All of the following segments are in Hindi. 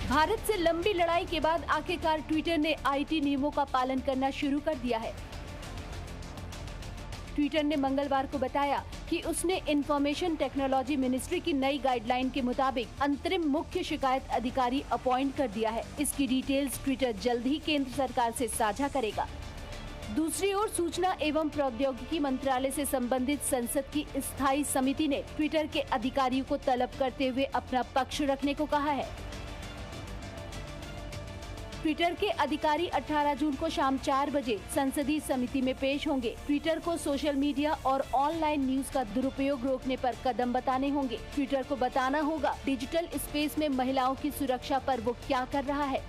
भारत से लंबी लड़ाई के बाद आखिरकार ट्विटर ने आईटी नियमों का पालन करना शुरू कर दिया है। ट्विटर ने मंगलवार को बताया कि उसने इंफॉर्मेशन टेक्नोलॉजी मिनिस्ट्री की नई गाइडलाइन के मुताबिक अंतरिम मुख्य शिकायत अधिकारी अपॉइंट कर दिया है। इसकी डिटेल्स ट्विटर जल्द ही केंद्र सरकार से साझा करेगा। दूसरी ओर सूचना एवं प्रौद्योगिकी मंत्रालय से संबंधित संसद की स्थायी समिति ने ट्विटर के अधिकारियों को तलब करते हुए अपना पक्ष रखने को कहा है। ट्विटर के अधिकारी 18 जून को शाम 4 बजे संसदीय समिति में पेश होंगे। ट्विटर को सोशल मीडिया और ऑनलाइन न्यूज का दुरुपयोग रोकने पर कदम बताने होंगे। ट्विटर को बताना होगा डिजिटल स्पेस में महिलाओं की सुरक्षा पर वो क्या कर रहा है।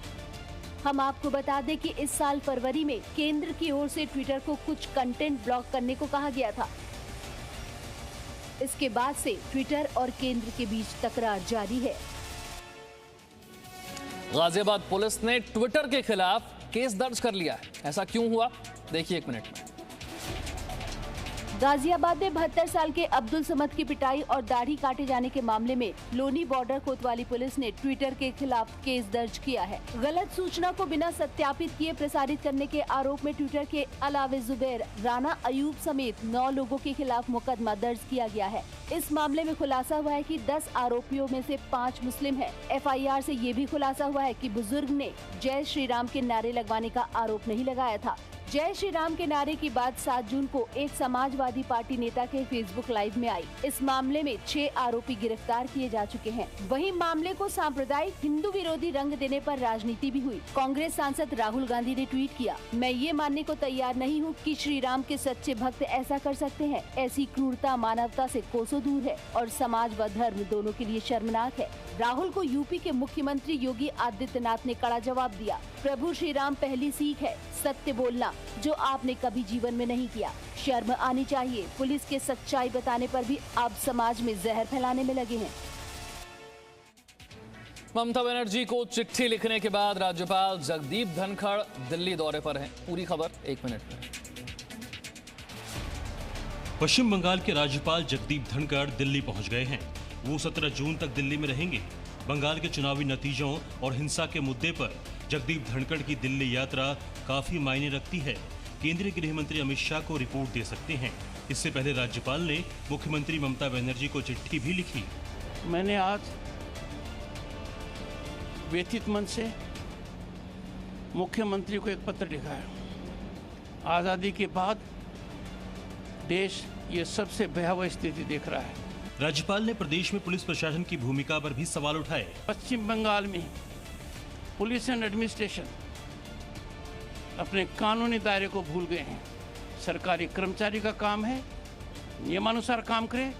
हम आपको बता दें कि इस साल फरवरी में केंद्र की ओर से ट्विटर को कुछ कंटेंट ब्लॉक करने को कहा गया था। इसके बाद से ट्विटर और केंद्र के बीच तकरार जारी है। गाजियाबाद पुलिस ने ट्विटर के खिलाफ केस दर्ज कर लिया है। ऐसा क्यों हुआ, देखिए 1 मिनट में। गाजियाबाद में 72 साल के अब्दुल समद की पिटाई और दाढ़ी काटे जाने के मामले में लोनी बॉर्डर कोतवाली पुलिस ने ट्विटर के खिलाफ केस दर्ज किया है। गलत सूचना को बिना सत्यापित किए प्रसारित करने के आरोप में ट्विटर के अलावे जुबैर, राना अयूब समेत 9 लोगों के खिलाफ मुकदमा दर्ज किया गया है। इस मामले में खुलासा हुआ है कि 10 आरोपियों में से 5 मुस्लिम हैं। FIR से ये भी खुलासा हुआ है कि बुजुर्ग ने जय श्री राम के नारे लगवाने का आरोप नहीं लगाया था। जय श्री राम के नारे की बात 7 जून को एक समाजवादी पार्टी नेता के फेसबुक लाइव में आई। इस मामले में 6 आरोपी गिरफ्तार किए जा चुके हैं। वहीं मामले को सांप्रदायिक हिंदू विरोधी रंग देने पर राजनीति भी हुई। कांग्रेस सांसद राहुल गांधी ने ट्वीट किया, मैं ये मानने को तैयार नहीं हूँ कि श्री राम के सच्चे भक्त ऐसा कर सकते हैं। ऐसी क्रूरता मानवता से कोसों दूर है और समाज व धर्म दोनों के लिए शर्मनाक है। राहुल को यूपी के मुख्यमंत्री योगी आदित्यनाथ ने कड़ा जवाब दिया, प्रभु श्री राम पहली सीख है सत्य बोलना, जो आपने कभी जीवन में नहीं किया। शर्म आनी चाहिए। पुलिस के सच्चाई बताने पर भी आप समाज में जहर फैलाने में लगे हैं। ममता बनर्जी को चिट्ठी लिखने के बाद राज्यपाल जगदीप धनखड़ दिल्ली दौरे पर हैं। पूरी खबर 1 मिनट में। पश्चिम बंगाल के राज्यपाल जगदीप धनखड़ दिल्ली पहुंच गए हैं। वो 17 जून तक दिल्ली में रहेंगे। बंगाल के चुनावी नतीजों और हिंसा के मुद्दे पर जगदीप धनखड़ की दिल्ली यात्रा काफी मायने रखती है। केंद्रीय गृह मंत्री अमित शाह को रिपोर्ट दे सकते हैं। इससे पहले राज्यपाल ने मुख्यमंत्री ममता बनर्जी को चिट्ठी भी लिखी। मैंने आज व्यथित मन से मुख्यमंत्री को एक पत्र लिखा है। आज़ादी के बाद देश ये सबसे भयावह स्थिति देख रहा है। राज्यपाल ने प्रदेश में पुलिस प्रशासन की भूमिका पर भी सवाल उठाए। पश्चिम बंगाल में पुलिस एंड एडमिनिस्ट्रेशन अपने कानूनी दायरे को भूल गए हैं। सरकारी कर्मचारी का काम है नियमानुसार काम करे,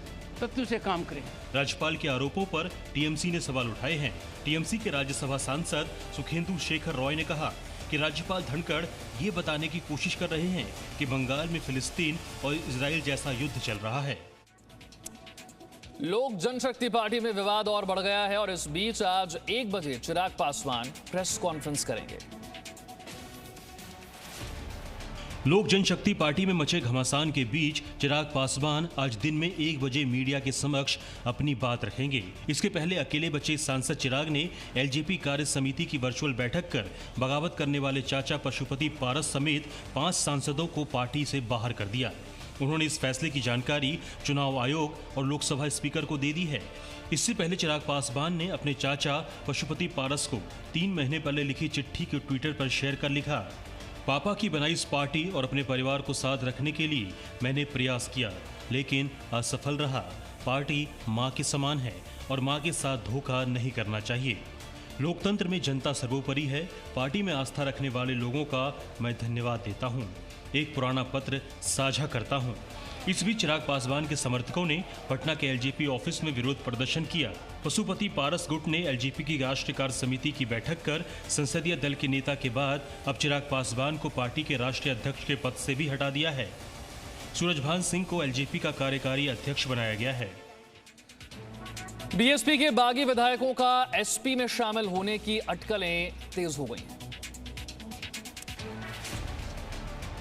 तथ्य से काम करे। राज्यपाल के आरोपों पर टीएमसी ने सवाल उठाए हैं। टीएमसी के राज्यसभा सांसद सुखेंदु शेखर रॉय ने कहा कि राज्यपाल धनखड़ ये बताने की कोशिश कर रहे हैं कि बंगाल में फिलिस्तीन और इजराइल जैसा युद्ध चल रहा है। लोक जनशक्ति पार्टी में विवाद और बढ़ गया है और इस बीच आज 1 बजे चिराग पासवान प्रेस कॉन्फ्रेंस करेंगे। लोक जनशक्ति पार्टी में मचे घमासान के बीच चिराग पासवान आज दिन में 1 बजे मीडिया के समक्ष अपनी बात रखेंगे। इसके पहले अकेले बचे सांसद चिराग ने एलजेपी कार्य समिति की वर्चुअल बैठक कर बगावत करने वाले चाचा पशुपति पारस समेत 5 सांसदों को पार्टी से बाहर कर दिया। उन्होंने इस फैसले की जानकारी चुनाव आयोग और लोकसभा स्पीकर को दे दी है। इससे पहले चिराग पासवान ने अपने चाचा पशुपति पारस को 3 महीने पहले लिखी चिट्ठी को ट्विटर पर शेयर कर लिखा, पापा की बनाई इस पार्टी और अपने परिवार को साथ रखने के लिए मैंने प्रयास किया, लेकिन असफल रहा। पार्टी माँ के समान है और माँ के साथ धोखा नहीं करना चाहिए। लोकतंत्र में जनता सर्वोपरि है। पार्टी में आस्था रखने वाले लोगों का मैं धन्यवाद देता हूँ। एक पुराना पत्र साझा करता हूं। इस बीच चिराग पासवान के समर्थकों ने पटना के एलजेपी ऑफिस में विरोध प्रदर्शन किया। पशुपति पारस गुट ने एलजेपी की राष्ट्रीय कार्य समिति की बैठक कर संसदीय दल के नेता के बाद अब चिराग पासवान को पार्टी के राष्ट्रीय अध्यक्ष के पद से भी हटा दिया है। सूरजभान सिंह को एलजेपी का कार्यकारी अध्यक्ष बनाया गया है। बीएसपी के बागी विधायकों का एसपी में शामिल होने की अटकलें तेज हो गई हैं।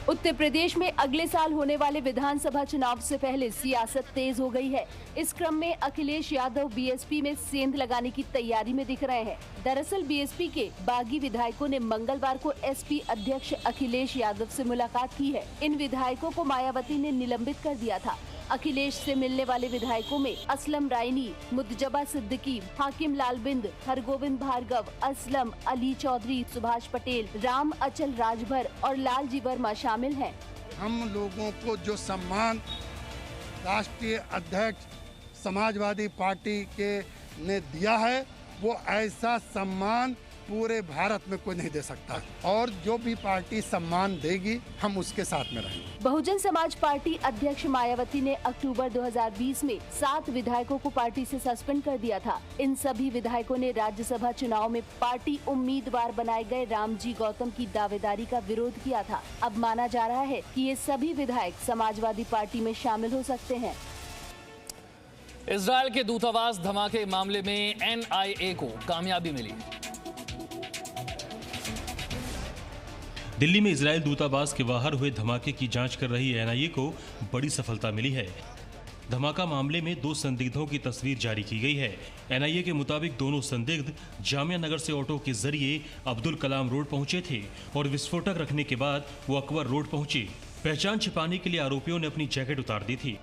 उत्तर प्रदेश में अगले साल होने वाले विधानसभा चुनाव से पहले सियासत तेज हो गई है। इस क्रम में अखिलेश यादव बीएसपी में सेंध लगाने की तैयारी में दिख रहे हैं। दरअसल बीएसपी के बागी विधायकों ने मंगलवार को एसपी अध्यक्ष अखिलेश यादव से मुलाकात की है। इन विधायकों को मायावती ने निलंबित कर दिया था। अखिलेश से मिलने वाले विधायकों में असलम रायनी, मुद्तजबा सिद्दीकी, हाकिम लालबिंद, हरगोविंद भार्गव, असलम, अली चौधरी, सुभाष पटेल, राम अचल राजभर और लालजी वर्मा शामिल हैं। हम लोगों को जो सम्मान राष्ट्रीय अध्यक्ष समाजवादी पार्टी के ने दिया है, वो ऐसा सम्मान पूरे भारत में कोई नहीं दे सकता, और जो भी पार्टी सम्मान देगी हम उसके साथ में रहेंगे। बहुजन समाज पार्टी अध्यक्ष मायावती ने अक्टूबर 2020 में 7 विधायकों को पार्टी से सस्पेंड कर दिया था। इन सभी विधायकों ने राज्यसभा चुनाव में पार्टी उम्मीदवार बनाए गए रामजी गौतम की दावेदारी का विरोध किया था। अब माना जा रहा है कि ये सभी विधायक समाजवादी पार्टी में शामिल हो सकते हैं। इजरायल के दूतावास धमाके मामले में एनआईए को कामयाबी मिली। दिल्ली में इजरायल दूतावास के बाहर हुए धमाके की जांच कर रही एनआईए को बड़ी सफलता मिली है। धमाका मामले में 2 संदिग्धों की तस्वीर जारी की गई है। एनआईए के मुताबिक दोनों संदिग्ध जामिया नगर से ऑटो के जरिए अब्दुल कलाम रोड पहुंचे थे और विस्फोटक रखने के बाद वो अकबर रोड पहुंचे। पहचान छिपाने के लिए आरोपियों ने अपनी जैकेट उतार दी थी।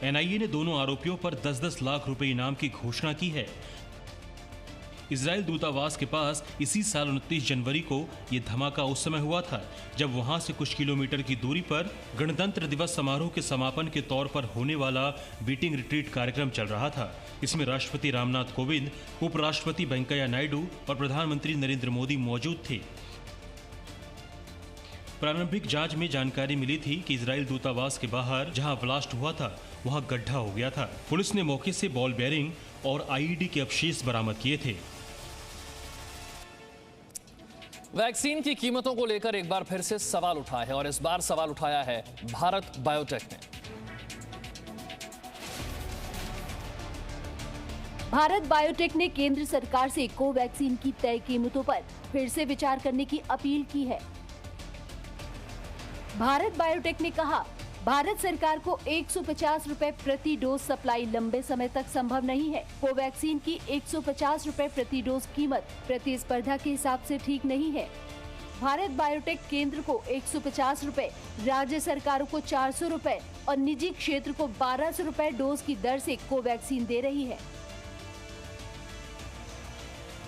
एनआईए ने दोनों आरोपियों पर 10-10 लाख रुपए इनाम की घोषणा की है। इजरायल दूतावास के पास इसी साल 29 जनवरी को ये धमाका उस समय हुआ था जब वहां से कुछ किलोमीटर की दूरी पर गणतंत्र दिवस समारोह के समापन के तौर पर होने वाला बीटिंग रिट्रीट कार्यक्रम चल रहा था। इसमें राष्ट्रपति रामनाथ कोविंद, उपराष्ट्रपति वेंकैया नायडू और प्रधानमंत्री नरेंद्र मोदी मौजूद थे। प्रारंभिक जांच में जानकारी मिली थी कि इजरायल दूतावास के बाहर जहां ब्लास्ट हुआ था वहां गड्ढा हो गया था। पुलिस ने मौके से बॉल बेयरिंग और आईईडी के अवशेष बरामद किए थे। वैक्सीन की कीमतों को लेकर एक बार फिर से सवाल उठा है और इस बार सवाल उठाया है भारत बायोटेक ने। भारत बायोटेक ने केंद्र सरकार से कोवैक्सीन की तय कीमतों पर फिर से विचार करने की अपील की है। भारत बायोटेक ने कहा, भारत सरकार को 150 रुपए प्रति डोज सप्लाई लंबे समय तक संभव नहीं है। कोवैक्सीन की 150 रुपए प्रति डोज कीमत प्रतिस्पर्धा के हिसाब से ठीक नहीं है। भारत बायोटेक केंद्र को 150 रुपए, राज्य सरकारों को 400 रुपए और निजी क्षेत्र को 1200 रुपए डोज की दर से कोवैक्सीन दे रही है।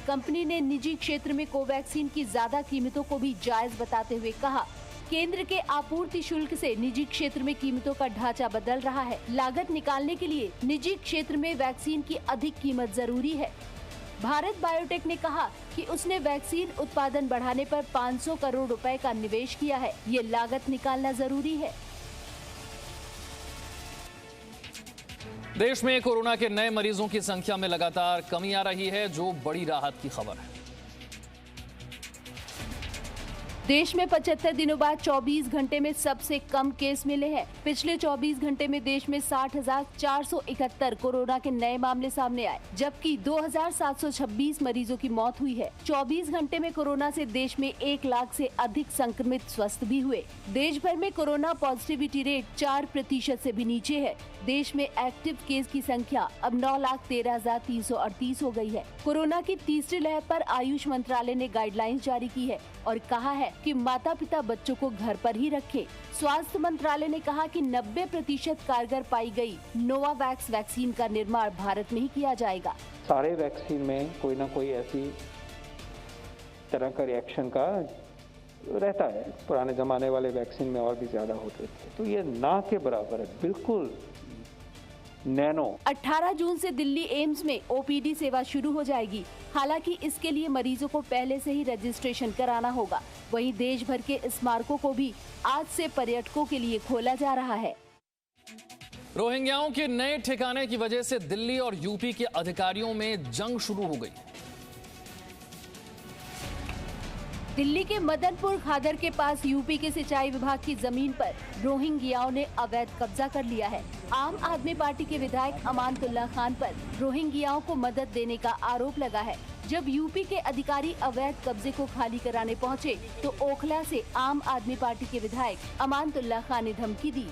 कंपनी ने निजी क्षेत्र में कोवैक्सीन की ज्यादा कीमतों को भी जायज बताते हुए कहा, केंद्र के आपूर्ति शुल्क से निजी क्षेत्र में कीमतों का ढांचा बदल रहा है। लागत निकालने के लिए निजी क्षेत्र में वैक्सीन की अधिक कीमत जरूरी है। भारत बायोटेक ने कहा कि उसने वैक्सीन उत्पादन बढ़ाने पर 500 करोड़ रुपए का निवेश किया है। ये लागत निकालना जरूरी है। देश में कोरोना के नए मरीजों की संख्या में लगातार कमी आ रही है, जो बड़ी राहत की खबर है। देश में 75 दिनों बाद 24 घंटे में सबसे कम केस मिले हैं। पिछले 24 घंटे में देश में 60,471 कोरोना के नए मामले सामने आए, जबकि 2,726 मरीजों की मौत हुई है। 24 घंटे में कोरोना से देश में 1 लाख से अधिक संक्रमित स्वस्थ भी हुए। देश भर में कोरोना पॉजिटिविटी रेट 4% से भी नीचे है। देश में एक्टिव केस की संख्या अब 9,13,338 हो गई है। कोरोना की तीसरी लहर पर आयुष मंत्रालय ने गाइडलाइंस जारी की है और कहा है कि माता पिता बच्चों को घर पर ही रखें। स्वास्थ्य मंत्रालय ने कहा कि 90% कारगर पाई गई नोवावैक्स वैक्सीन का निर्माण भारत में ही किया जाएगा। सारे वैक्सीन में कोई ना कोई ऐसी तरह का रिएक्शन का रहता है। पुराने जमाने वाले वैक्सीन में और भी ज्यादा होते थे, तो ये ना के बराबर है, बिल्कुल नैनो। 18 जून से दिल्ली एम्स में ओपीडी सेवा शुरू हो जाएगी। हालांकि इसके लिए मरीजों को पहले से ही रजिस्ट्रेशन कराना होगा। वहीं देश भर के स्मारकों को भी आज से पर्यटकों के लिए खोला जा रहा है। रोहिंग्याओं के नए ठिकाने की वजह से दिल्ली और यूपी के अधिकारियों में जंग शुरू हो गई। दिल्ली के मदनपुर खादर के पास यूपी के सिंचाई विभाग की जमीन पर रोहिंग्याओं ने अवैध कब्जा कर लिया है। आम आदमी पार्टी के विधायक अमानतुल्लाह खान पर रोहिंग्याओं को मदद देने का आरोप लगा है। जब यूपी के अधिकारी अवैध कब्जे को खाली कराने पहुंचे, तो ओखला से आम आदमी पार्टी के विधायक अमानतुल्लाह खान ने धमकी दी।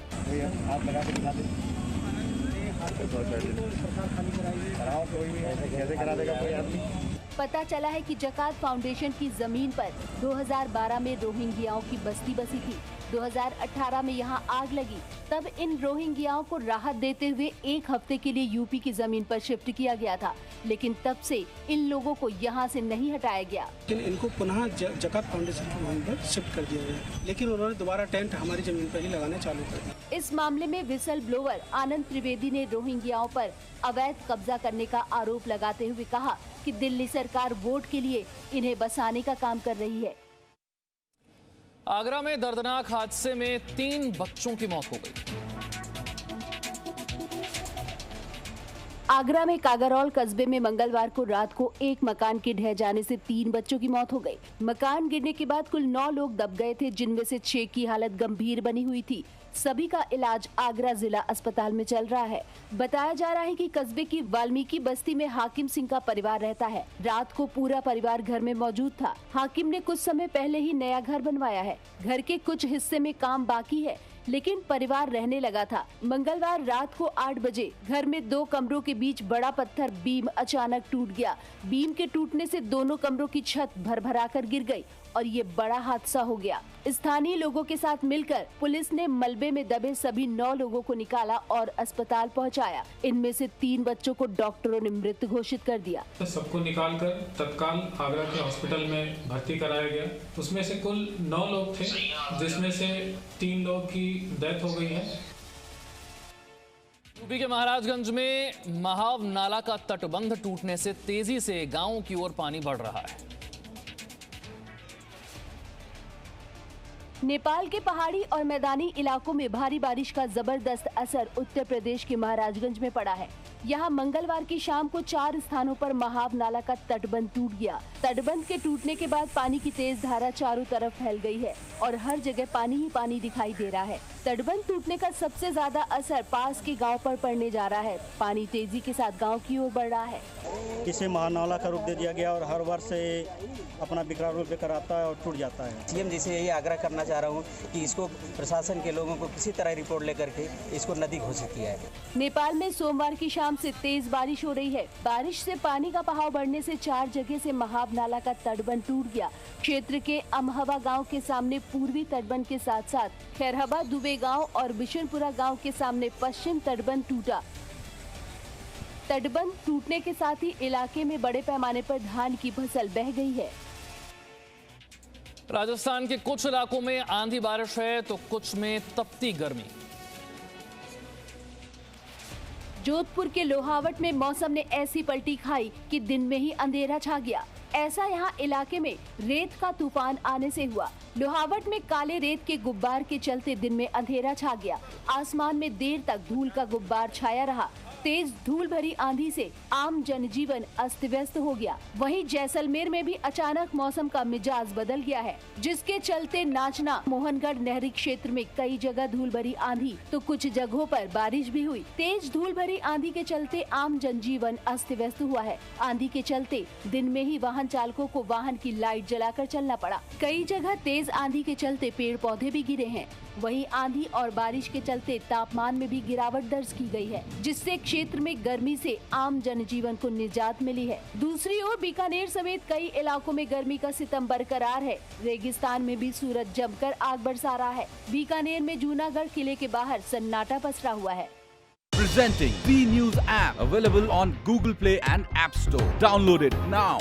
पता चला है कि जकात फाउंडेशन की जमीन पर 2012 में रोहिंग्याओं की बस्ती बसी थी। 2018 में यहां आग लगी, तब इन रोहिंग्याओं को राहत देते हुए एक हफ्ते के लिए यूपी की जमीन पर शिफ्ट किया गया था, लेकिन तब से इन लोगों को यहां से नहीं हटाया गया। लेकिन इनको पुनः जकात फाउंडेशन की जमीन पर शिफ्ट कर दिया गया, लेकिन उन्होंने दोबारा टेंट हमारी जमीन पर ही लगाने चालू कर दिया। इस मामले में विसल ब्लोअर आनंद त्रिवेदी ने रोहिंग्याओं पर अवैध कब्जा करने का आरोप लगाते हुए कहा कि दिल्ली सरकार वोट के लिए इन्हें बसाने का काम कर रही है। आगरा में दर्दनाक हादसे में 3 बच्चों की मौत हो गई। आगरा में कागारौल कस्बे में मंगलवार को रात को एक मकान के ढह जाने से 3 बच्चों की मौत हो गई। मकान गिरने के बाद कुल 9 लोग दब गए थे, जिनमें से 6 की हालत गंभीर बनी हुई थी। सभी का इलाज आगरा जिला अस्पताल में चल रहा है। बताया जा रहा है कि कस्बे की वाल्मीकि बस्ती में हाकिम सिंह का परिवार रहता है। रात को पूरा परिवार घर में मौजूद था। हाकिम ने कुछ समय पहले ही नया घर बनवाया है। घर के कुछ हिस्से में काम बाकी है, लेकिन परिवार रहने लगा था। मंगलवार रात को 8 बजे घर में 2 कमरों के बीच बड़ा पत्थर बीम अचानक टूट गया। बीम के टूटने से दोनों कमरों की छत भरभराकर गिर गई और ये बड़ा हादसा हो गया। स्थानीय लोगों के साथ मिलकर पुलिस ने मलबे में दबे सभी 9 लोगों को निकाला और अस्पताल पहुंचाया। इनमें से 3 बच्चों को डॉक्टरों ने मृत घोषित कर दिया। सबको निकालकर तत्काल आगरा के हॉस्पिटल में भर्ती कराया गया। उसमें से कुल 9 लोग थे, जिसमें से 3 लोग की डेथ हो गई है। यूपी के महाराजगंज में महाव नाला का तटबंध टूटने से तेजी से गांवों की ओर पानी बढ़ रहा है। नेपाल के पहाड़ी और मैदानी इलाकों में भारी बारिश का जबरदस्त असर उत्तर प्रदेश के महाराजगंज में पड़ा है। यहाँ मंगलवार की शाम को 4 स्थानों पर महाव नाला का तटबंध टूट गया। तटबंध के टूटने के बाद पानी की तेज धारा चारों तरफ फैल गई है और हर जगह पानी ही पानी दिखाई दे रहा है। तटबंध टूटने का सबसे ज्यादा असर पास के गांव पर पड़ने जा रहा है। पानी तेजी के साथ गांव की ओर बढ़ रहा है। इसे महानाला का रूप दे दिया गया और हर वर्ष अपना विकराल रूप लेकर आता है और टूट जाता है। सीएम जी से यही आग्रह करना चाह रहा हूँ कि इसको प्रशासन के लोगों को किसी तरह रिपोर्ट लेकर के इसको नदी घोषित किया है। नेपाल में सोमवार की शाम से तेज बारिश हो रही है। बारिश से पानी का बहाव बढ़ने से 4 जगह से महाव नाला का तटबंध टूट गया। क्षेत्र के अमहवा गांव के सामने पूर्वी तटबंध के साथ साथ खैरहबा दुबे गांव और बिशनपुरा गांव के सामने पश्चिम तटबंध टूटा। तटबंध टूटने के साथ ही इलाके में बड़े पैमाने पर धान की फसल बह गई है। राजस्थान के कुछ इलाकों में आंधी बारिश है तो कुछ में तपती गर्मी। जोधपुर के लोहावट में मौसम ने ऐसी पलटी खाई कि दिन में ही अंधेरा छा गया। ऐसा यहाँ इलाके में रेत का तूफान आने से हुआ। लोहावट में काले रेत के गुब्बार के चलते दिन में अंधेरा छा गया। आसमान में देर तक धूल का गुब्बार छाया रहा। तेज धूल भरी आंधी से आम जनजीवन अस्त व्यस्त हो गया। वहीं जैसलमेर में भी अचानक मौसम का मिजाज बदल गया है, जिसके चलते नाचना मोहनगढ़ नहरी क्षेत्र में कई जगह धूल भरी आंधी तो कुछ जगहों पर बारिश भी हुई। तेज धूल भरी आंधी के चलते आम जनजीवन अस्त व्यस्त हुआ है। आंधी के चलते दिन में ही वाहन चालकों को वाहन की लाइट जलाकर चलना पड़ा। कई जगह तेज आंधी के चलते पेड़ पौधे भी गिरे हैं। वहीं आंधी और बारिश के चलते तापमान में भी गिरावट दर्ज की गई है, जिससे क्षेत्र में गर्मी से आम जनजीवन को निजात मिली है। दूसरी ओर बीकानेर समेत कई इलाकों में गर्मी का सितम बरकरार है। रेगिस्तान में भी सूरज जमकर आग बरसा रहा है। बीकानेर में जूनागढ़ किले के बाहर सन्नाटा पसरा हुआ है। Presenting B News app available on Google Play and App Store. Download it now.